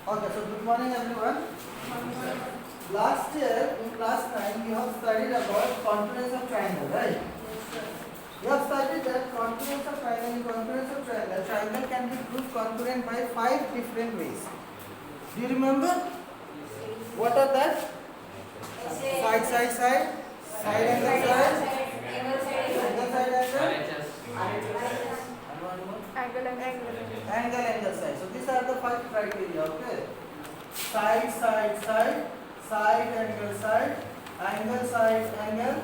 Okay, so good morning everyone. Last year in class 9 we have studied about congruence of triangle, right? We have studied that congruence of triangle. In congruence of triangle, triangle can be proved congruent by 5 different ways. Do you remember? What are that? Side, side, side, side angle side, angle side angle, and one more. Angle side. So these are the 5 criteria, okay? Side, side, side, side angle side, angle side angle,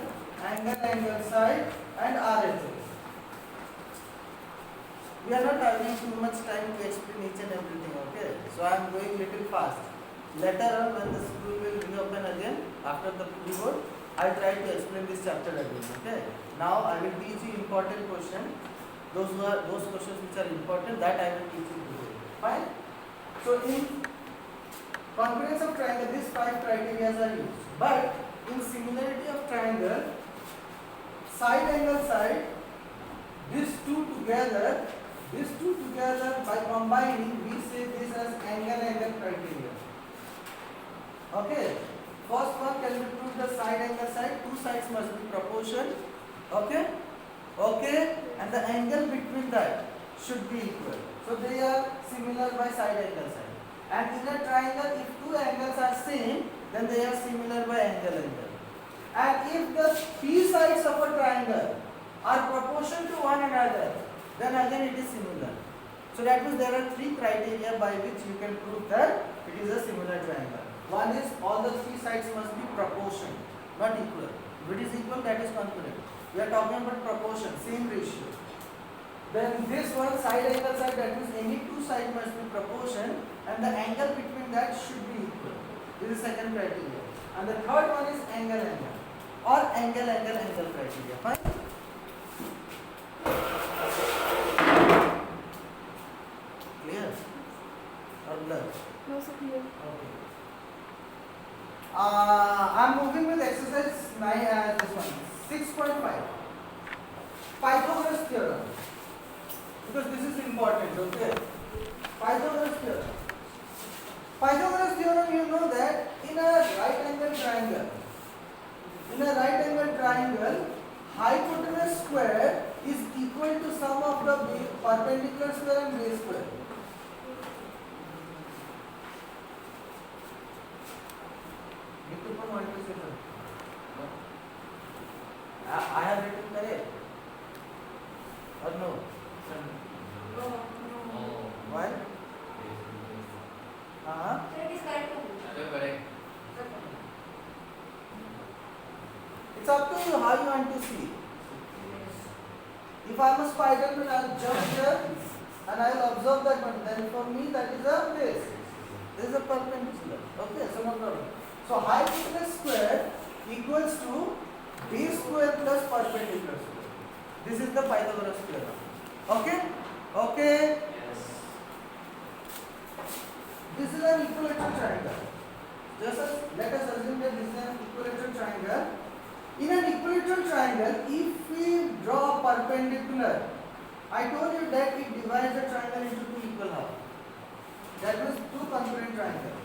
angle side, and RHS. We are not having too much time to explain each and everything, okay? So I am going little fast. Later on when the school will reopen again after the pre-board, I will try to explain this chapter again, okay? Now I will teach you important question. Those questions which are important, that I will teach you today. Fine? So in congruence of triangle, these 5 criteria are used. But in similarity of triangle, side angle side, these two together by combining, we say this as angle criteria. Okay. First one can be proved the side angle side. Two sides must be proportion. Okay. Okay. And the angle between that should be equal. So they are similar by side angle side. And in a triangle, if two angles are same, then they are similar by angle. And if the p sides of a triangle are proportional to one another, then again it is similar. So that means there are 3 criteria by which you can prove that it is a similar triangle. One is all the 3 sides must be proportional, not equal. If it is equal, that is congruent. We are talking about proportion, same ratio. Then this one, side angle side, that means any 2 sides must be proportion and the angle between that should be equal. This is second criteria. And the third one is angle or angle criteria. Fine? Clear? Or blur? No, so clear. Okay. I am moving with exercise 9 this one. 6.5. Pythagoras theorem. Because this is important, okay? Pythagoras theorem. Pythagoras theorem, you know that in a right angle triangle, hypotenuse square is equal to sum of the perpendicular square and base square. I have written correct or no? Why? It's up to you how you want to see. If I am a Spider-Man, I will jump here and I will observe that one. Then for me that is a base. This is a perpendicular. Okay, so no problem. So hypotenuse square equals to base square plus perpendicular square. This is the Pythagoras theorem. Okay? Okay? This is an equilateral triangle. Let us assume that this is an equilateral triangle. In an equilateral triangle, if we draw a perpendicular, I told you that it divides the triangle into 2 equal halves. That means 2 congruent triangles.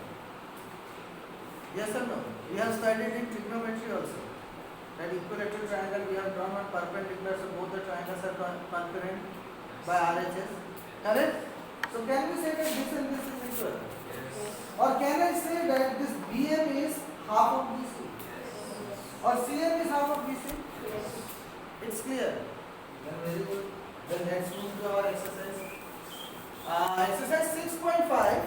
Yes or no? We have studied in trigonometry also. That equilateral triangle we have drawn on perpendicular, so both the triangles are congruent by RHS. Correct? So can we say that this and this is equal? Or can I say that this BM is half of BC? Or CM is half of BC? It's clear. Then very good. Then let's move to our exercise. Exercise 6.5.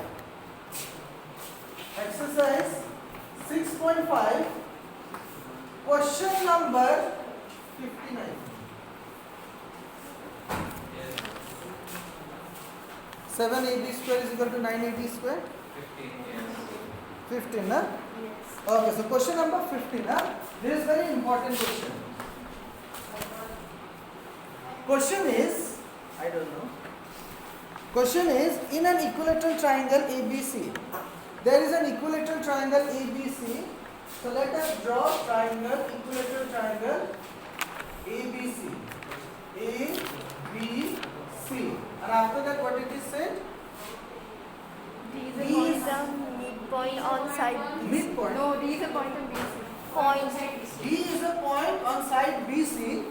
Exercise 6.5. Question number 59. 7AB square is equal to 9AB square? 15, huh? Yes. Okay, so question number 15, huh? This is very important question. Question is, I don't know. Question is, in an equilateral triangle ABC, there is an equilateral triangle ABC. So let us draw equilateral triangle ABC. ABC. And after that, what it is said? D is Point on side B. Midpoint. No, D is a point on BC. Point D is a point on side BC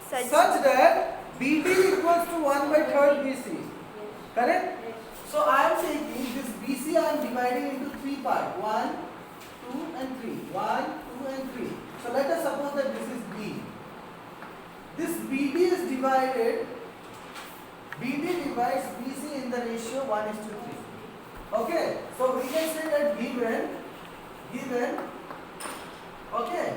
such. such that BD equals to 1/3 BC. Correct? So I am taking this BC, I am dividing into three parts. 1, 2 and 3. 1, 2 and 3. So let us suppose that this is B. This BD is divided, BD divides BC in the ratio 1:3. Okay, so we can say that given, okay,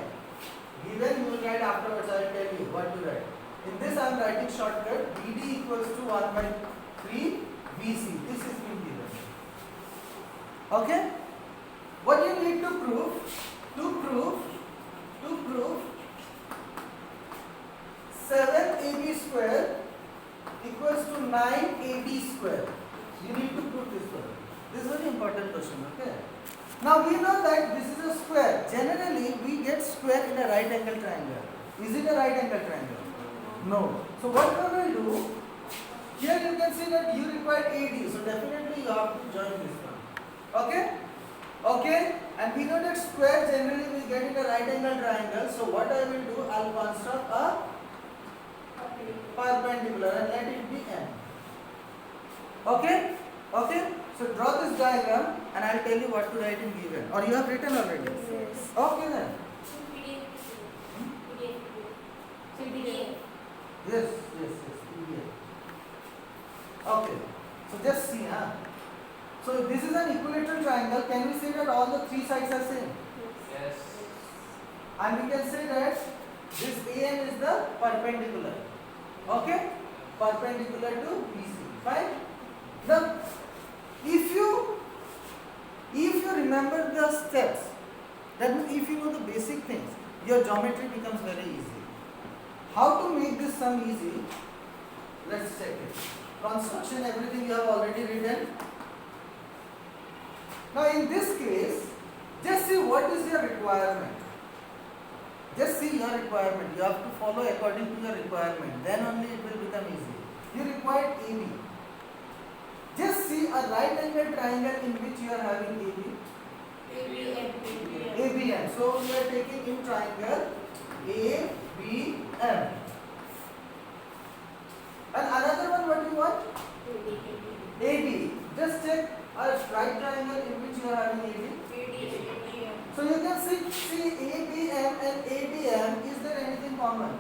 given you will write afterwards, I will tell you what to write. In this I am writing shortcut, BD equals to 1/3 BC. This is being given. Okay, what you need to prove? To prove 7AB square equals to 9AD square. You need to prove this one. This is a very important question, okay? Now we know that this is a square. Generally we get square in a right angle triangle. Is it a right angle triangle? No. So what we will do, here you can see that you require AD. So definitely you have to join this one. Okay? Okay? And we know that square generally we get in a right angle triangle. So what I will do, I will construct a perpendicular and let it be M. Okay? Okay? So draw this diagram and I will tell you what to write in given. Or you have written already? Yes. Okay then. Yes, PDF. Okay. So just see, huh? So this is an equilateral triangle. Can we say that all the three sides are same? Yes. And we can say that this AM is the perpendicular. Okay? Perpendicular to BC. Fine? Now, if you remember the steps, that means if you know the basic things, your geometry becomes very easy. How to make this sum easy? Let's check it. Construction, everything you have already written. Now in this case, just see what is your requirement. Just see your requirement. You have to follow according to your requirement. Then only it will become easy. You require AB. Just see a right angle triangle in which you are having AB. ABM. So we are taking in triangle ABM. And another one, what you want? AD. Just check a right triangle in which you are having AD. So you can see ABM and ADM. Is there anything common?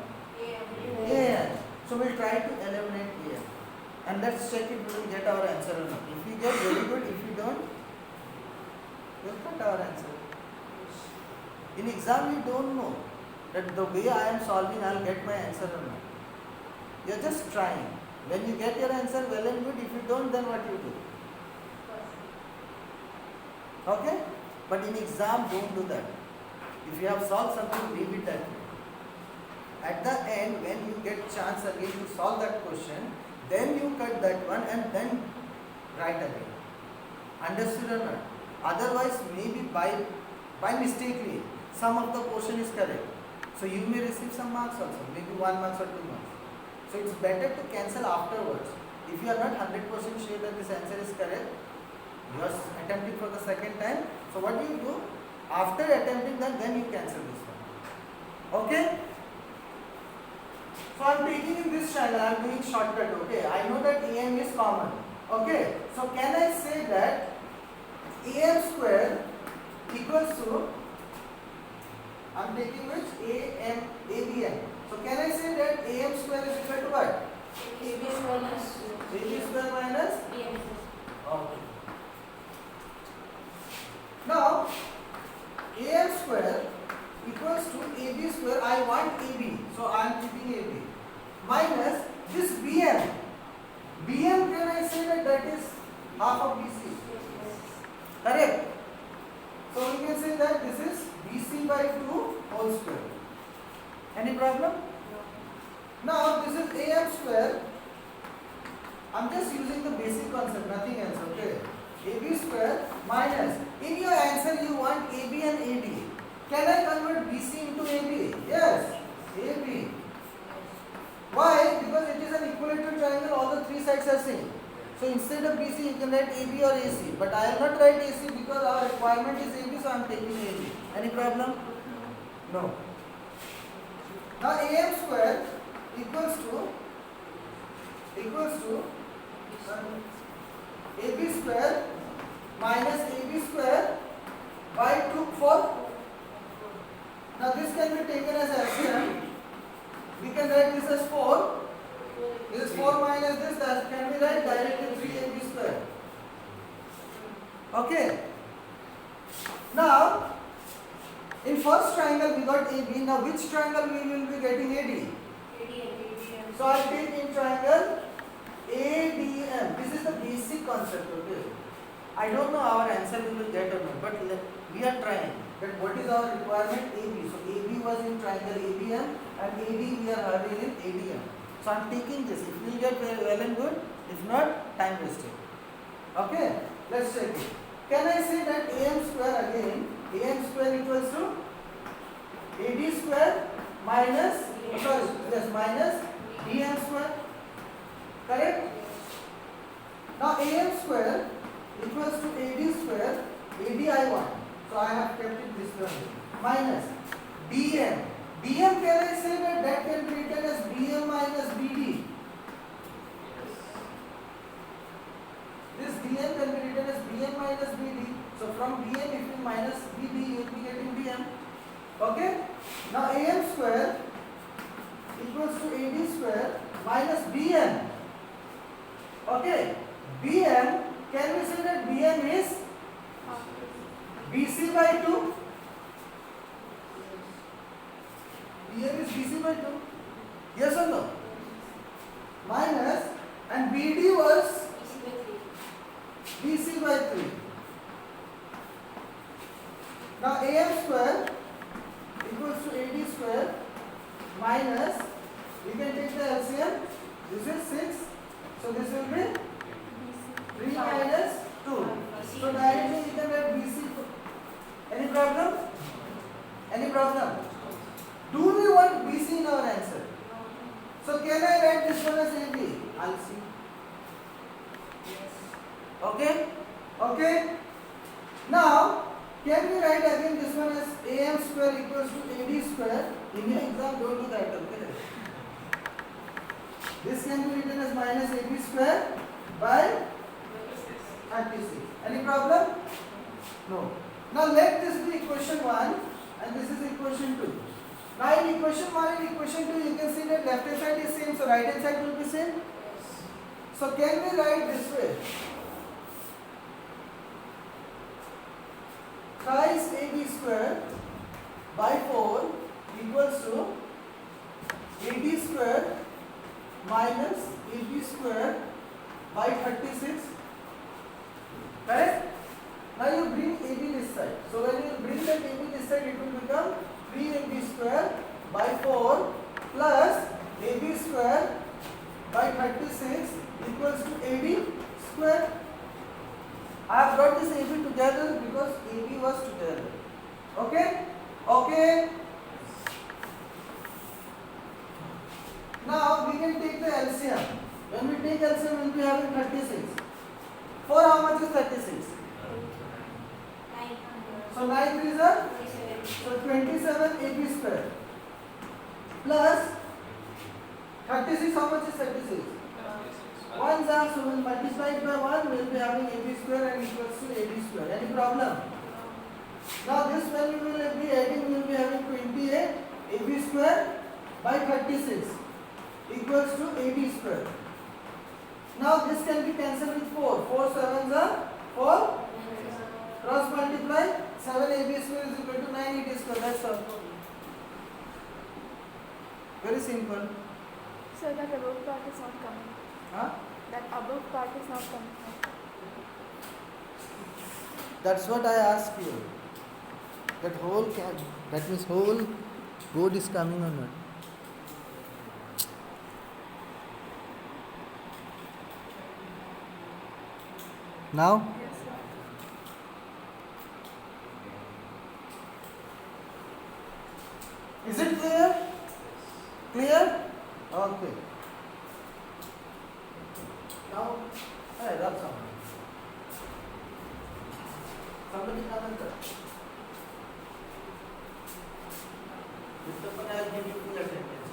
AM. So we'll try to eliminate AM. And let's check if we will get our answer or not. If we get, very good. If we don't, we'll get our answer. In exam, you don't know that the way I am solving, I'll get my answer or not. You're just trying. When you get your answer, well and good. If you don't, then what you do? Okay? But in exam, don't do that. If you have solved something, leave it that way. At the end, when you get chance again to solve that question, then you cut that one and then write again. Understood or not? Otherwise, maybe by mistakenly, some of the portion is correct. So you may receive some marks also, maybe 1 mark or 2 marks. So it's better to cancel afterwards. If you are not 100% sure that this answer is correct, you are attempting for the second time. So what do you do? After attempting that, then you cancel this one. Okay? So I am taking in this triangle, I am doing shortcut. Okay? I know that AM is common. Okay? So can I say that AM square equals to, I am taking which? ABM. So can I say that AM square is equal to what? AB square minus? Okay. Now, AM square equals to AB square. I want AB, so I am keeping AB. Minus this BM. BM, can I say that is half of BC? Correct? So we can say that this is BC by 2 whole square. Any problem? Now this is AM square. I am just using the basic concept, nothing else, okay? AB square minus, in your answer you want AB and AD. Can I convert BC into AB? Yes, AB. Why? Because it is an equilateral triangle, all the three sides are same. So instead of BC, you can write AB or AC. But I will not write AC because our requirement is AB, so I am taking AB. Any problem? No. Now AM square equals to AB square minus AB square by 2 4. Now this can be taken as LCM. We can write this as 4. This is 4 minus this, that can be write directly 3AB square. Okay. Now, in first triangle we got AB. Now which triangle we will be getting AD? So I take in triangle ADM. This is the basic concept. Okay. I don't know our answer we will get or not, but we are trying. But what is our requirement? AB. So AB was in triangle ABM and AD we are having in ADM. So I am taking this. If we will get well and good, if not, time wasted. Okay, let's check it. Can I say that AM square again? AM square equals to AD square minus minus BM square. Correct? Now AM square equals to AD square. AD I want. So I have kept it this way. Minus BM. BM, can I say that can be written as BM minus BD? This BM can be written as BM minus BD. So from BM, if you minus BD, you will be getting BM. Okay? Now AM square equals to AD square minus BM. Okay? BM, can we say that BM is BC by 2? BM is BC by 2. Yes or no? Minus, and BD was BC by 3. Now AM square equals to AD square minus, we can take the LCM. This is 6. So this will be 3 minus 2. So directly we can write BC. Any problem? Any problem? Do we want BC in our answer? So can I write this one as AB? I'll see. Okay? Okay? Now, can we write again this one as AM square equals to AD square? In your exam, don't do that. Okay? This can be written as minus AB square by 36. Any problem? No. Now let this be equation 1 and this is equation 2. Now in equation 1 and equation 2 you can see that left hand side is same, so right hand side will be same. So can we write this way? Thrice AB square by 4 equals to AD square minus AB square by 36. Correct? Now you bring AB this side. So when you bring that AB this side, it will become 3AB square by 4 plus AB square by 36 equals to AD square. I have brought this AB together because AB was together. Okay? Okay? Now we can take the LCM. When we take LCM, we will be having 36. 4 how much is 36? So 9 3s are? So 27 AB square plus 36, how much is 36? 1 are, so we will multiply it by 1, we will be having AB square and equals to AD square. Any problem? Now this when we will be adding, we will be having 28 AB square by 36 equals to AD square. Now this can be cancelled with 4. 4 7s are 4. Cross multiply, 7 AB square is equal to 9 AD square. That's all. Very simple. So that above part is not coming. Huh? That above part is not coming. That's what I asked you. That whole that means whole board is coming or not? Now? Yes, sir. Is it clear? Clear? Okay. Now, Somebody come and tell. Mr. Pan, I'll give you full attendance.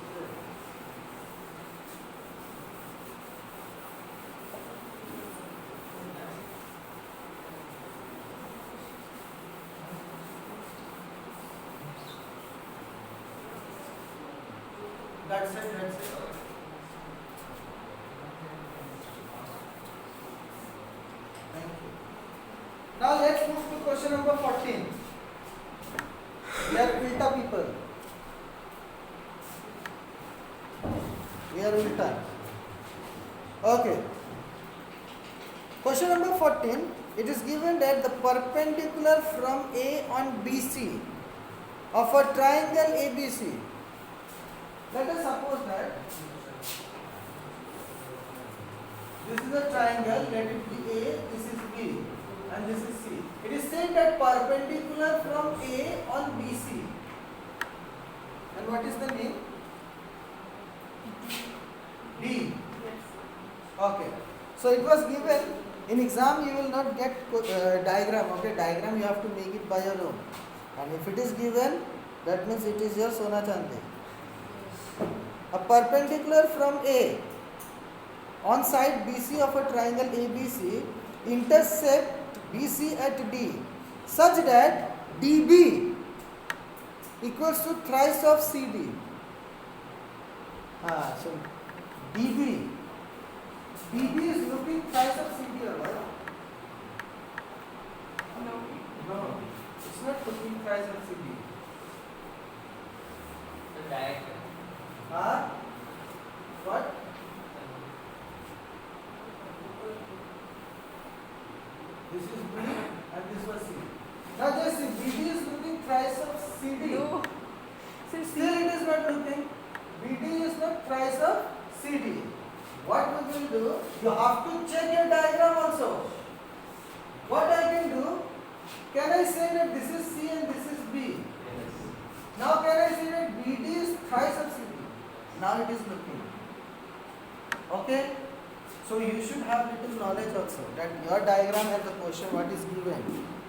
That's it, that's it. Thank you. Now let's move to question number 14. We are Ulta people. We are Ulta. Okay. Question number 14. It is given that the perpendicular from A on BC of a triangle ABC. Let us suppose that this is a triangle, let it be A, this is B, and this is C. It is said that perpendicular from A on BC. And what is the name? D. Yes. Okay. So it was given in exam. You will not get diagram. Okay, diagram you have to make it by your own. And if it is given, that means it is your Sona Chandi. A perpendicular from A on side BC of a triangle ABC intersect BC at D such that DB equals to thrice of CD. So DB is looking thrice of CD or what? No, it's not looking thrice of CD. The diagram. What? This is B and this was C. Now just see, BD is looking thrice of CD. No. Still it is not looking. BD is not thrice of CD. What we will do? You have to check your diagram also. What I can do? Can I say that this is C and this is B? Yes. Now can I say that BD is thrice of CD? Now it is looking. Okay? So you should have little knowledge also that your diagram and the question what is given,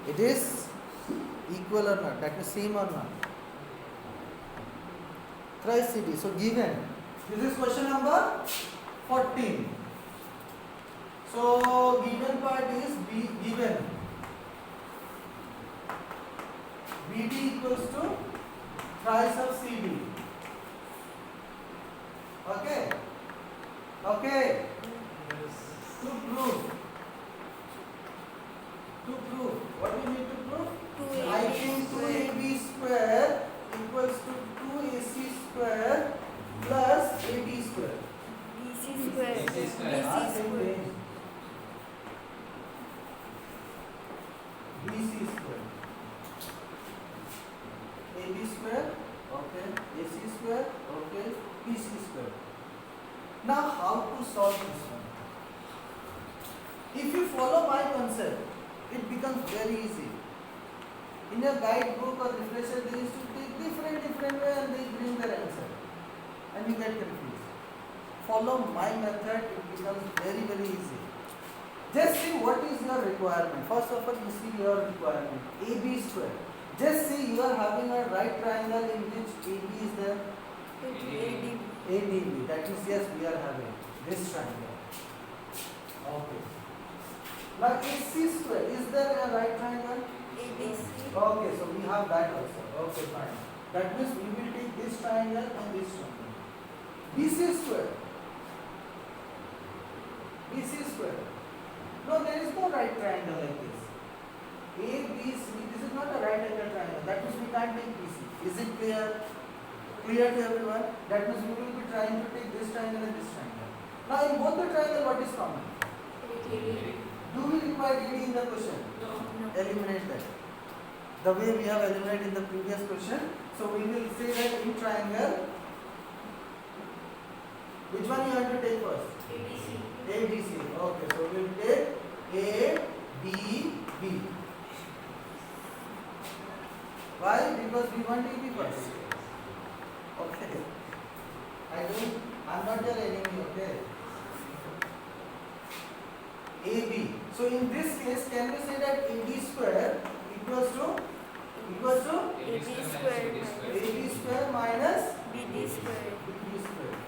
it is equal or not, that is same or not. Thrice CD. So given. This is question number 14. So given part is B given. BD equals to thrice of CD. Okay? Okay. To prove. What we need to prove? I think 2AB square equals to 2AC square plus AD square. BC square. BC square. BC square. BC square. AB square, okay. AC square, okay. BC square. Now how to solve this one? If you follow my concept, it becomes very easy. In your guidebook or refresher, they used to take different way and they bring their answer. And you get confused. Follow my method, it becomes very easy. Just see what is your requirement. First of all, you see your requirement. AB square. Just see you are having a right triangle in which AB is there. AD. ADB. That is, yes, we are having this triangle. Okay. Now AC square, is there a right triangle? ABC. Okay, so we have that also. Okay, fine. That means we will take this triangle and this triangle. BC square. BC square. No, there is no right triangle like this. ABC, this is not a right angle triangle. That means we can't take BC. Is it clear? Clear to everyone? That means we will be trying to take this triangle and this triangle. Now in both the triangle, what is common? Do we require AD in the question? No. Eliminate that. The way we have eliminated in the previous question. So we will say that in triangle, which one you have to take first? ABC. Okay, so we will take A, B, B. Why? Because we want AB first. Okay. I'm not your enemy, okay? AB. So in this case, can we say that AD square equals to AB square AB square minus BD square. BD square.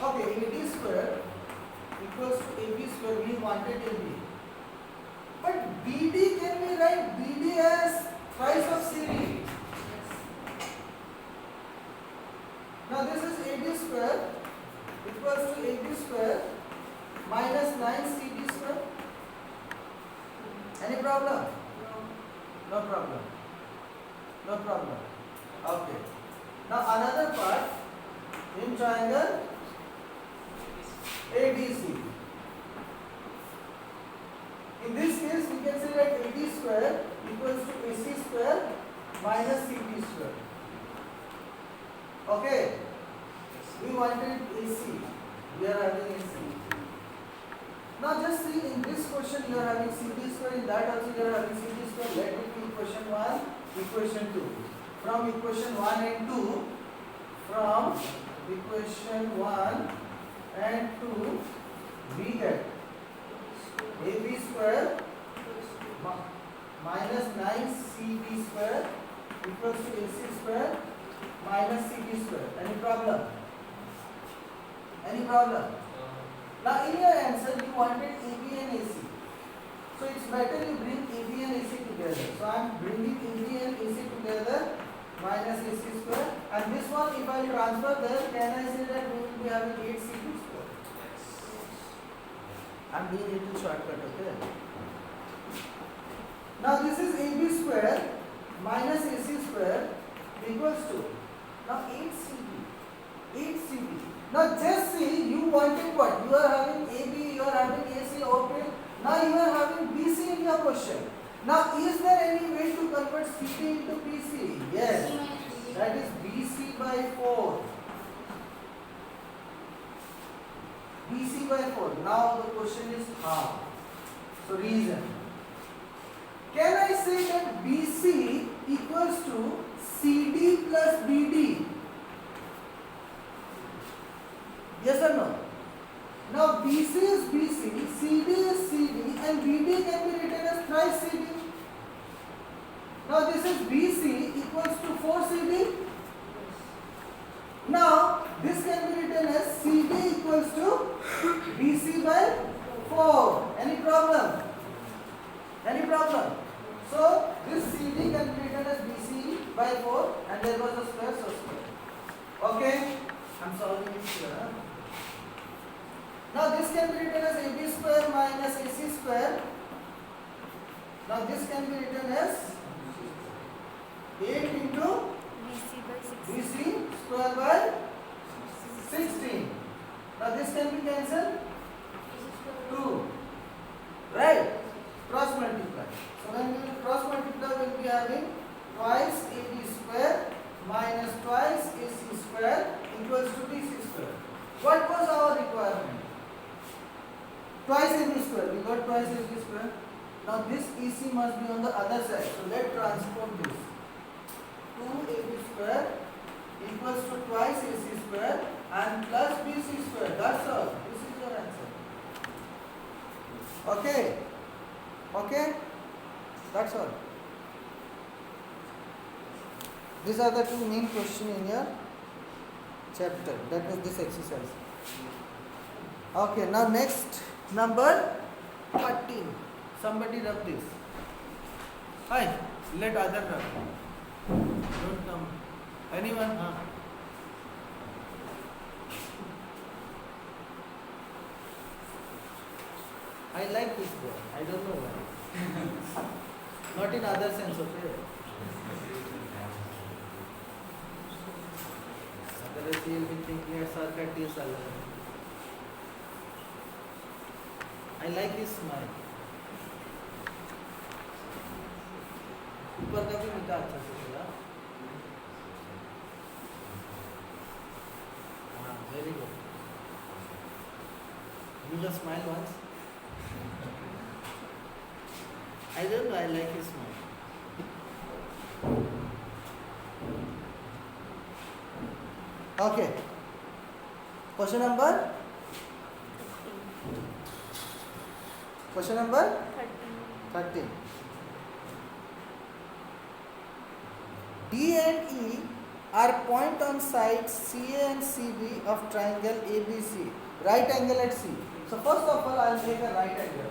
Okay, AD square equals to AB square. We wanted AB. But BD can be write BD as twice of CD. Now this is AD square equals to AB square minus 9 CD square. Any problem? No problem. No problem. Okay. Now another part in triangle ADC. In this case, we can say that AD square equals to AC square minus CD square. Okay. We wanted AC. We are having AC. Now just see, in this question you are having CD square, in that also you are having CD square. Let it be equation 1, equation 2. From equation 1 and 2, from equation 1 and 2, we get AB square minus 9CD square equals to AC square minus CD square. Any problem? Any problem? Now in your answer you wanted AB and AC. So it's better you bring AB and AC together. So I am bringing AB and AC together minus AC square. And this one if I transfer there, can I say that we will be having 8CD square? I am doing it in shortcut, okay? Now this is AB square minus AC square equals to, now 8CD. 8CD. Now just see, you wanted what? You are having AB, you are having AC, okay. Now you are having BC in your question. Now is there any way to convert CD into BC? Yes. That is BC by 4. BC by 4. Now the question is how? So reason. Can I say that BC equals to CD plus BD? Yes or no? Now BC is BC, CD is CD, and BD can be written as thrice CD. Now this is BC equals to 4CD. Now this can be written as CD equals to BC by 4. Any problem? Any problem? So this CD can be written as BC by 4 and there was a square, so square. Okay? I'm solving it here. Now this can be written as AB square minus AC square. Now this can be written as 8 into BC by 16. BC square by 16. Now this can be cancelled. 2. Right? Cross multiply. So when we will cross multiply, we will be having twice AB square minus twice AC square equals to BC square. What was our requirement? Twice AB square. We got twice AC square. Now this EC must be on the other side. So let's transpose this. 2AB square equals to twice AC square and plus BC square. That's all. This is your answer. Okay. Okay. That's all. These are the two main questions in your chapter. That was this exercise. Okay. Now next, number 14. Somebody rub this. Hi. Let other rub. Don't come. Anyone? I like this boy. I don't know why. Not in other sense, okay? Otherwise he will be thinking at sarcastic salary. I like his smile. ऊपर का भी निकाल अच्छा से चला. हाँ, very good. You just smile once. I don't know, I like his smile. Okay. Question number? 13. Question number? 13. 13. D and E are point on sides CA and CB of triangle ABC. Right angle at C. So first of all, I will take a right angle.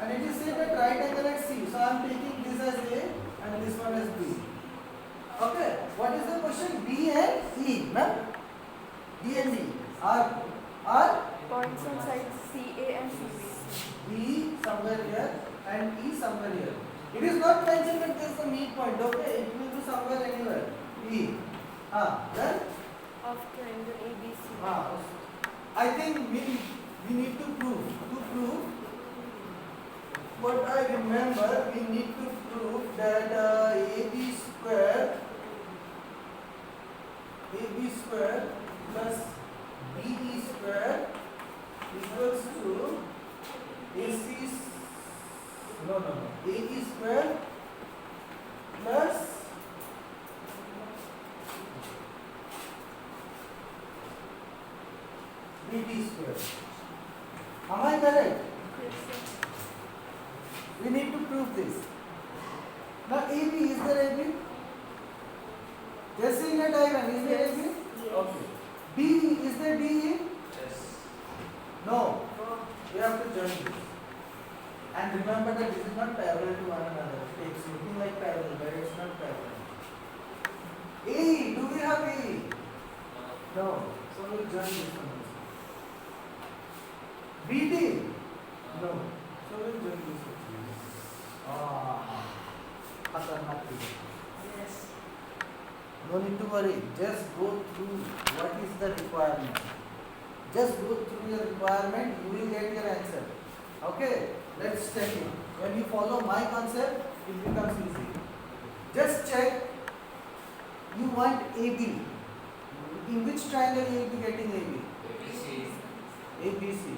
And it is said that right angle at C. So I am taking this as A and this one as B. Okay. What is the question? D and E. No? D and E are Points on sides CA and CB. B somewhere here and E somewhere here. It is not mentioned that there is a midpoint. Okay. It will be somewhere anywhere. E. Then? Of triangle ABC. I think we need to prove. To prove what I remember, we need to prove that AB square plus BE square equals to AC AE square plus BD square. Am I correct? Yes, sir. We need to prove this. Now AB, is there AB? Just in a diagram, is there AB? Yes. Okay. DE, is there DE? Yes. No. You have to join this. And remember that this is not parallel to one another. It's looking like parallel, but it's not parallel. AE, do we have AE? No. So we'll join this one also. BD? No. So we'll join this one. Khatarnak figure. Yes. No need to worry. Just go through what is the requirement. Just go through your requirement, you will get your answer. Okay, let's check it. When you follow my concept, it becomes easy. Just check. You want AB. In which triangle you will be getting AB? ABC. ABC.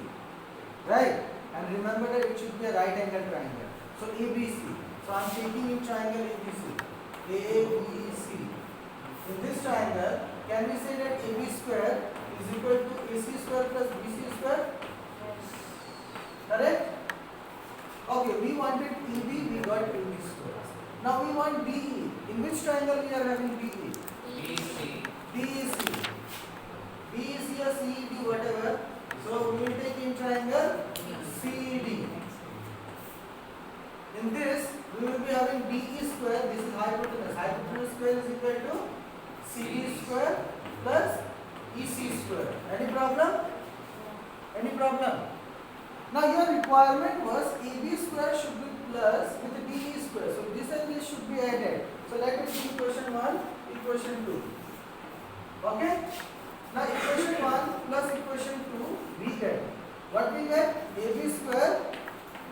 Right? And remember that it should be a right angle triangle. So ABC. So I am taking in triangle ABC. ABC. In this triangle, can we say that AB square is equal to AC square plus BC square? Correct? Okay, we wanted EB, we got AB square. Now we want BE. In which triangle we are having BE? BC. BEC. BEC or CED, whatever. So we will take in triangle CED. In this, we will be having BE square. This is hypotenuse. Hypotenuse square is equal to CD square plus EC square. Any problem? Any problem? Now your requirement was AB square should be plus with the BE square. So this and this should be added. So let it be equation 1, equation 2. Okay? Now equation 1 plus equation 2 we get. What we get? AB square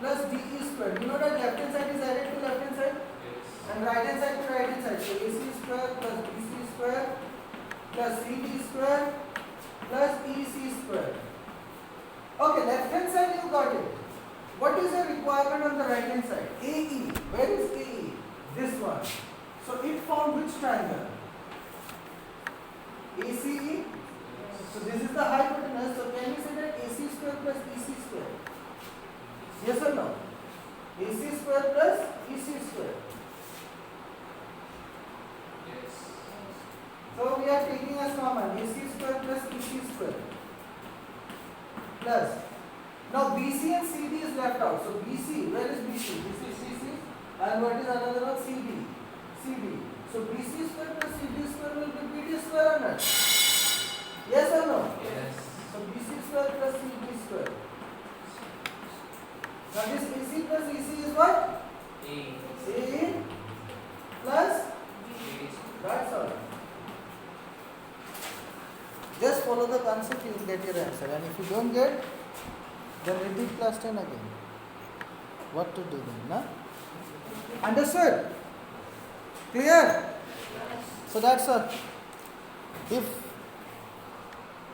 plus DE square. You know that left hand side is added to left hand side Yes. and right hand side to right hand side. So AC square plus BC square plus CD square plus EC square. Okay, left hand side you got it. What is the requirement on the right hand side? AE. Where is AE? This one. So it formed which triangle? ACE. So this is the hypotenuse. So can we say that AC square plus EC square? Yes or no? AC square plus EC square. Yes. So we are taking as common AC square plus EC square plus. Now BC and CD is left out. So BC, where is BC? This is CC. And what is another one? CD. CD. So BC square plus CD square will be BD square or not? Yes or no? Yes. So BC square plus CD square. Now this AC plus EC is what? A. A plus. BD. That's all. Just follow the concept, you will get your answer. And if you don't get, then repeat class 10 again. What to do then? Na? Understood? Clear? So that's all. If